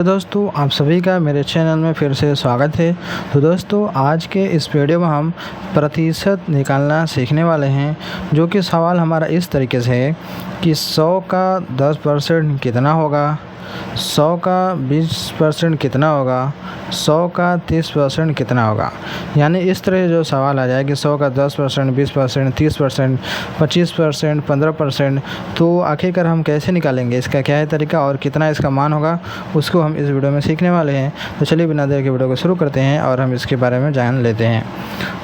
तो दोस्तों आप सभी का मेरे चैनल में फिर से स्वागत है। तो दोस्तों आज के इस वीडियो में हम प्रतिशत निकालना सीखने वाले हैं, जो कि सवाल हमारा इस तरीके से है कि 100 का 10% कितना होगा, 100 का 20% कितना होगा, 100 का 30% कितना होगा। यानी इस तरह जो सवाल आ जाए कि 100 का 10%, 20%, 30%, 25%, 15%, तो आखिरकार हम कैसे निकालेंगे, इसका क्या है तरीका और कितना इसका मान होगा, उसको हम इस वीडियो में सीखने वाले हैं। तो चलिए बिना देर के वीडियो को शुरू करते हैं और हम इसके बारे में जान लेते हैं।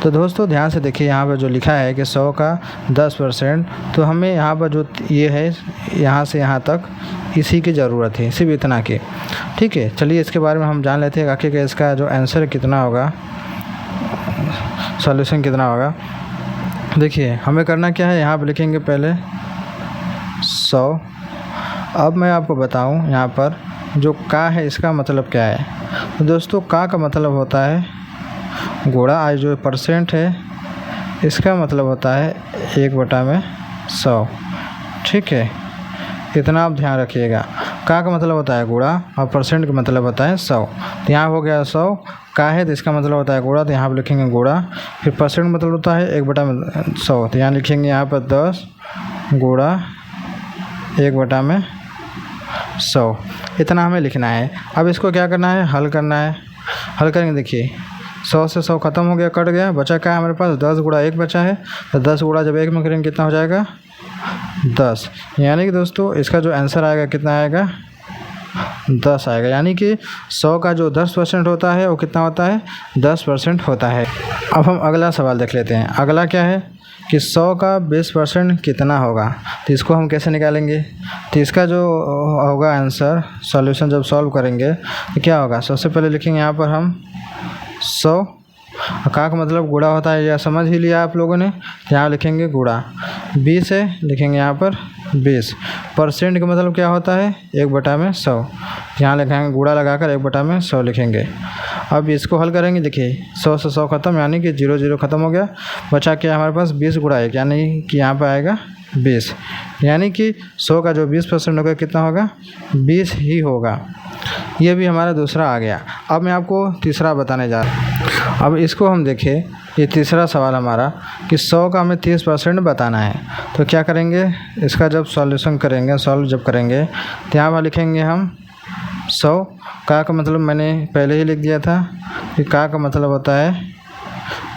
तो दोस्तों ध्यान से देखिए, यहाँ पर जो लिखा है कि 100 का 10%, तो हमें यहाँ पर जो ये है यहाँ से यहाँ तक इसी की ज़रूरत है, सिर्फ इतना की। ठीक है, चलिए इसके बारे में हम जान लेते हैं आखिर इसका जो आंसर कितना होगा, सॉल्यूशन कितना होगा। देखिए हमें करना क्या है, यहाँ पर लिखेंगे पहले 100। अब मैं आपको बताऊं यहाँ पर जो का है इसका मतलब क्या है। तो दोस्तों का मतलब होता है गुणा, आज जो परसेंट है इसका मतलब होता है 1/100। ठीक है, इतना आप ध्यान रखिएगा। का मतलब होता है गुणा और परसेंट का मतलब होता है 100। तो यहाँ हो गया 100, का है तो इसका मतलब होता है गुणा, तो यहाँ पर लिखेंगे गुणा। फिर परसेंट मतलब होता है 1/100, तो यहाँ लिखेंगे यहाँ पर 10 गुणा 1/100। इतना हमें लिखना है। अब इसको क्या करना है, हल करना है। हल करेंगे, देखिए 100 से 100 ख़त्म हो गया, कट गया, बचा क्या है हमारे पास, 10 गुणा 1 बचा है। तो 10 गुणा जब 1 में करेंगे कितना हो जाएगा, 10। यानी कि दोस्तों इसका जो आंसर आएगा कितना आएगा, 10 आएगा। यानी कि 100 का जो 10% होता है वो कितना होता है, 10% होता है। अब हम अगला सवाल देख लेते हैं। अगला क्या है कि 100 का 20% कितना होगा। तो इसको हम कैसे निकालेंगे, तो इसका जो होगा आंसर, सॉल्यूशन जब सॉल्व करेंगे तो क्या होगा, सबसे पहले लिखेंगे यहाँ पर हम 100। का मतलब गुणा होता है, यह समझ ही लिया आप लोगों ने। यहाँ लिखेंगे गुणा, 20 है, लिखेंगे यहाँ पर 20। परसेंट का मतलब क्या होता है, 1/100। यहाँ लिखेंगे गुणा लगाकर 1/100 लिखेंगे। अब इसको हल करेंगे, देखिए 100 से 100 ख़त्म, यानी कि 0 0 ख़त्म हो गया, बचा क्या हमारे पास 20 गुणा 1, यानी कि यहाँ पर आएगा 20। यानी कि 100 का जो 20% होगा कितना होगा, 20 ही होगा। ये भी हमारा दूसरा आ गया। अब मैं आपको तीसरा बताने जा रहा हूँ। अब इसको हम देखें, ये तीसरा सवाल हमारा कि 100 का हमें 30% बताना है। तो क्या करेंगे, इसका जब सॉल्यूशन करेंगे, सॉल्व जब करेंगे तो यहाँ पर लिखेंगे हम 100। का मतलब मैंने पहले ही लिख दिया था कि का मतलब होता है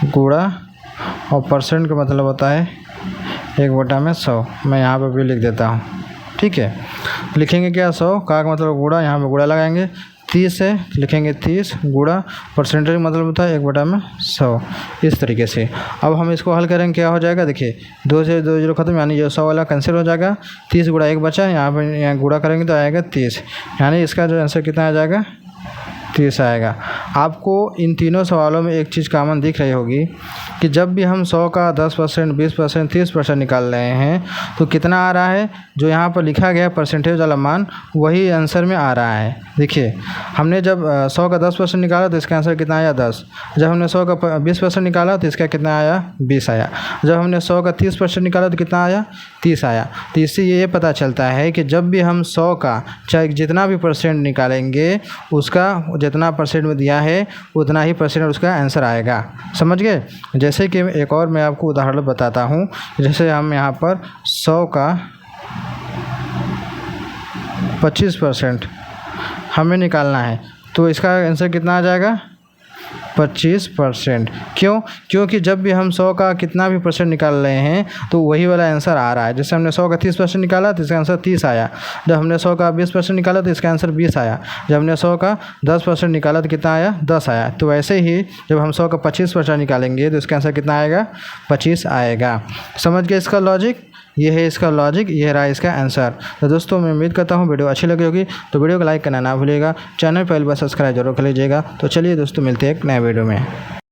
गुणा और परसेंट का मतलब होता है 1/100। मैं यहाँ पर भी लिख देता हूँ। ठीक है, लिखेंगे क्या, 100 का मतलब गुणा, यहाँ पर गुणा लगाएंगे। 30 है, लिखेंगे 30 गुणा, परसेंटेज मतलब होता है 1/100। इस तरीके से अब हम इसको हल करेंगे, क्या हो जाएगा, देखिए 2 से 2 0 ख़त्म, यानी जो 100 वाला कैंसिल हो जाएगा। 30 गुणा 1 बचा है, यहाँ पर यहाँ गुणा करेंगे तो आएगा 30। यानी इसका जो आंसर कितना आ जाएगा, 30 आएगा। आपको इन तीनों सवालों में एक चीज़ कॉमन दिख रही होगी कि जब भी हम 100 का 10%, 20%, 30% निकाल रहे हैं तो कितना आ रहा है, जो यहाँ पर लिखा गया परसेंटेज वाला मान वही आंसर में आ रहा है। देखिए हमने जब 100 का 10% निकाला तो इसका आंसर कितना आया, 10। जब हमने 100 का 20% निकाला तो इसका कितना आया, 20 आया। जब हमने 100 का 30% निकाला तो कितना आया, 30 आया। तो इससे ये पता चलता है कि जब भी हम 100 का चाहे जितना भी परसेंट निकालेंगे, उसका जितना परसेंट में दिया है उतना ही परसेंट उसका आंसर आएगा। समझ गए। जैसे कि एक और मैं आपको उदाहरण बताता हूँ। जैसे हम यहाँ पर 100 का 25% हमें निकालना है, तो इसका आंसर कितना आ जाएगा, 25%। क्योंकि जब भी हम 100 का कितना भी परसेंट निकाल रहे हैं तो वही वाला आंसर आ रहा है। जैसे हमने 100 का 30% निकाला तो इसका आंसर 30 आया। जब हमने 100 का 20% निकाला तो इसका आंसर 20 आया। जब हमने 100 का 10% निकाला तो कितना आया, 10 आया। तो वैसे ही जब हम 100 का 25% निकालेंगे तो इसका आंसर कितना आएगा, 25 आएगा। समझ गए इसका लॉजिक, ये है इसका लॉजिक, ये रहा इसका आंसर। तो दोस्तों मैं उम्मीद करता हूँ वीडियो अच्छी लगी होगी, तो वीडियो को लाइक करना ना भूलिएगा, चैनल पहले बार सब्सक्राइब जरूर कर लीजिएगा। तो चलिए दोस्तों मिलते हैं एक नए वीडियो में।